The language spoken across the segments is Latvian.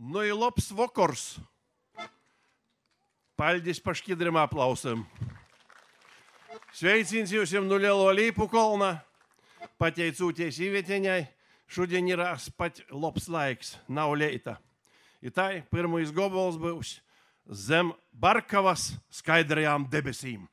Nu ir labs vakars. Paldies par šķidriem aplausam. Sveicins jūs no Lielo Līpu kalna. Pateicoties īvietiņai, šodien ir pat labs laiks, nav leita. I tai pirmais gobals būs zem Barkavas skaidrajām debesīm.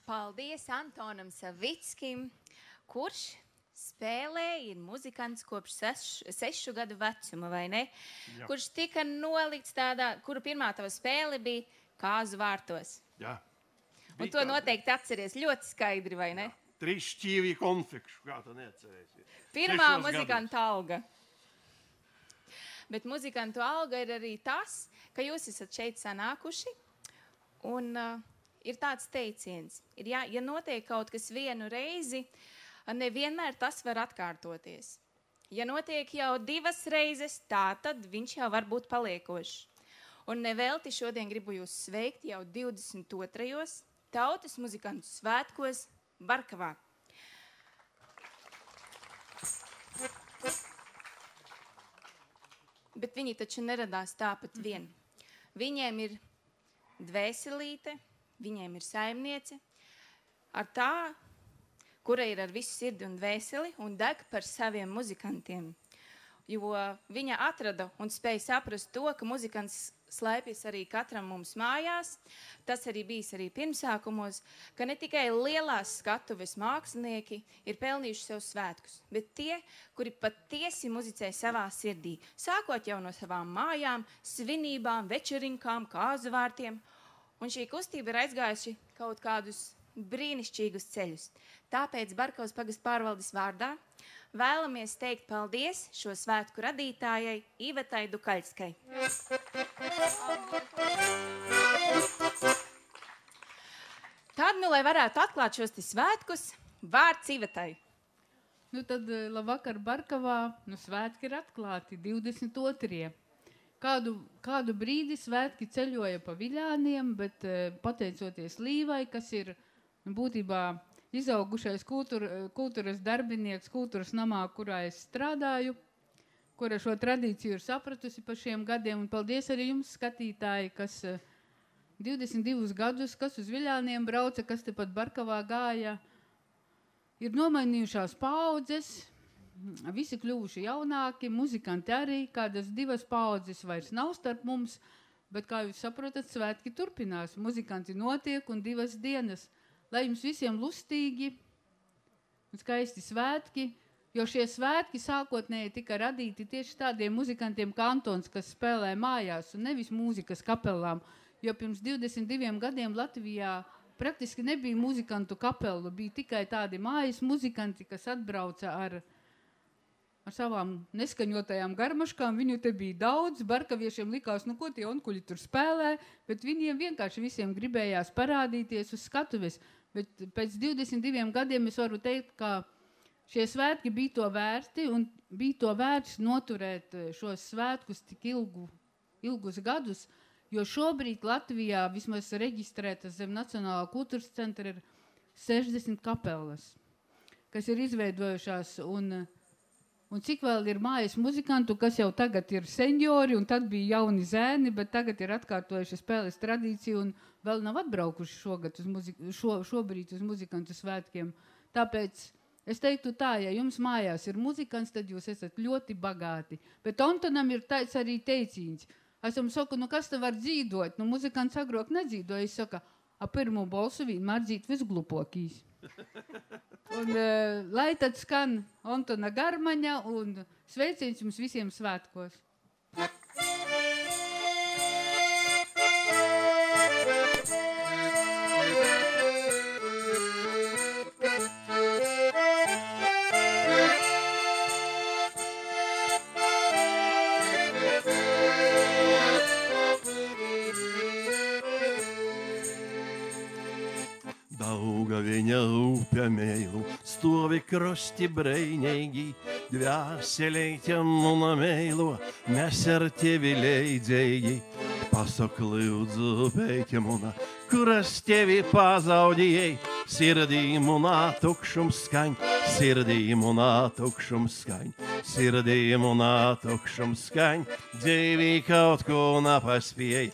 Paldies Antonam Savickim, kurš spēlēja muzikants kopš 6 gadu vecuma, vai ne? Jā. Kurš tika nolikts tādā, kuru pirmā tava spēle bija Kāzu vārtos. Jā. Un to noteikti atceries ļoti skaidri, vai ne? Jā. 3 šķīvī konfekšu, kā tu neatcerēsi. Pirmā muzikanta alga. Bet muzikantu alga ir arī tas, ka jūs esat šeit sanākuši un ir tāds teiciens, ja notiek kaut kas vienu reizi, nevienmēr tas var atkārtoties. Ja notiek jau 2 reizes, tā tad viņš jau var būt paliekošs. Un nevelti šodien gribu jūs sveikt jau 22. Tautas muzikantu svētkos Barkavā. Bet viņi taču neradās tāpat vien. Viņiem ir dvēselīte, viņiem ir saimniece, ar tā, kura ir ar visu sirdi un dvēseli un deg par saviem muzikantiem. Jo viņa atrada un spēja saprast to, ka muzikants slēpjas arī katram mums mājās. Tas arī bijis arī pirmsākumos, ka ne tikai lielās skatuves mākslinieki ir pelnījuši sev svētkus, bet tie, kuri patiesi muzicē savā sirdī, sākot jau no savām mājām, svinībām, večerinkām, kāzu vārtiem. Un šī kustība ir aizgājuši kaut kādus brīnišķīgus ceļus. Tāpēc Barkavas pagasta pārvaldes vārdā vēlamies teikt paldies šo svētku radītājai Ivetai Dukaļskai. Tad, lai varētu atklāt šos svētkus, vārds Ivetai. Tad labvakar Barkavā, svētki ir atklāti 22. Kādu brīdi svētki ceļoja pa Viļāniem, bet pateicoties Līvai, kas ir būtībā izaugušais kultūras darbinieks kultūras namā, kurā es strādāju, kura šo tradīciju ir sapratusi pa šiem gadiem. Un paldies arī jums, skatītāji, kas 22 gadus, kas uz Viļāniem brauca, kas tepat Barkavā gāja, ir nomainījušās paaudzes. Visi kļuvuši jaunāki, muzikanti arī, kādas 2 paaudzes vairs nav starp mums, bet, kā jūs saprotat, svētki turpinās. Muzikanti notiek un 2 dienas. Lai jums visiem lustīgi un skaisti svētki, jo šie svētki sākotnēji tika radīti tieši tādiem muzikantiem kā Antons, kas spēlē mājās un nevis mūzikas kapelām, jo pirms 22 gadiem Latvijā praktiski nebija muzikantu kapelu, bija tikai tādi mājas muzikanti, kas atbrauca ar ar savām neskaņotajām garmaškām. Viņu te bija daudz, barkaviešiem likās, nu ko tie onkuļi tur spēlē, bet viņiem vienkārši visiem gribējās parādīties uz skatuves. Bet pēc 22 gadiem es varu teikt, ka šie svētki bija to vērti un bija to vērts noturēt šos svētkus tik ilgus gadus, jo šobrīd Latvijā vismaz reģistrētas zem Nacionālā kultūras centra ir 60 kapelas, kas ir izveidojušās un cik vēl ir mājas muzikantu, kas jau tagad ir seniori, un tad bija jauni zēni, bet tagad ir atkārtojuši spēles tradīciju un vēl nav atbraukuši šobrīd uz muzikantu svētkiem. Tāpēc es teiktu tā, ja jums mājās ir muzikants, tad jūs esat ļoti bagāti. Bet Antonam ir tāds arī teicīns. Es jums saku, nu kas te var dzīdot? Nu muzikants agrāk nedzīdoja. Es saku, pirmo balsu vienmēr dzīt visglupokīs. Un lai tad skan Antona Garmaņa un sveiciens jums visiem svētkos. Daugaviņa upė meilu, stovi krosti breinīgi, dvēseleitėm mano meilu, mes ir tėvi leidėjai. Pasak liudzu peikė muna, kuras tėvi pazaudėjai, sirdī muna tukšum skaņ, sirdī muna tukšum skaņ, sirdī muna tukšum skaņ, dzīvī kaut ko nepaspēj.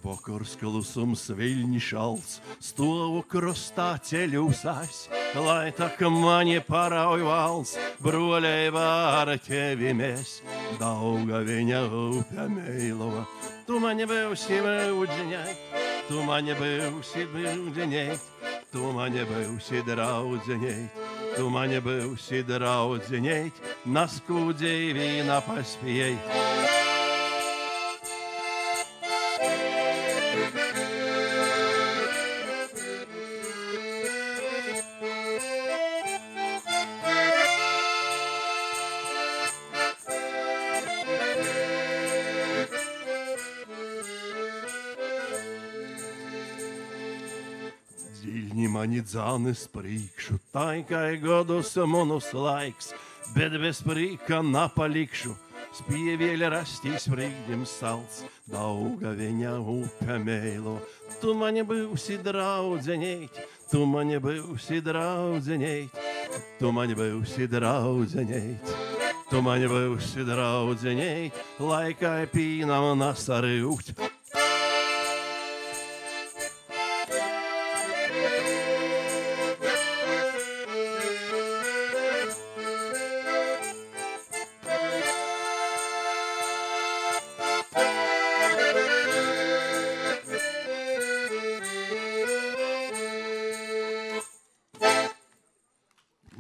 Vakars klusums viļņi šalts, stovu krustā ceļūsās, lai tak mani parauj valsts, broļeivā ar tevi mēs, Daugaviņa upė meilova. Tu mani būsi mūdzinēt, tu mani būsi mūdzinēt, tu mani būsi draudzinēt, tu mani būsi draudzinēt, nasku dzīvī napaspēj. Dziļņi mani dzānis priekšu, taikai godus monus laiks, bet bez prīka napalikšu, spievieļa rastīs prīkdim salts, Daugaviņa upė meilo. Tu mani būsi draudzenēt, tu mani būsi draudzenēt, tu mani būsi draudzenēt, tu mani būsi draudzenēt, laikai pīnam nasarūkt.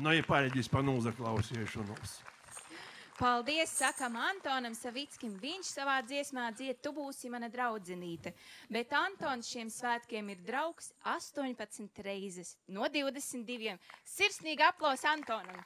Nu, ir paļģis pa nozaklausiešanos. Paldies, sakam Antonam Savickim. Viņš savā dziesmā dzied, tu būsi mana draudzenīte. Bet Antons šiem svētkiem ir draugs 18 reizes no 22. Sirsnīgi aplaus Antonam!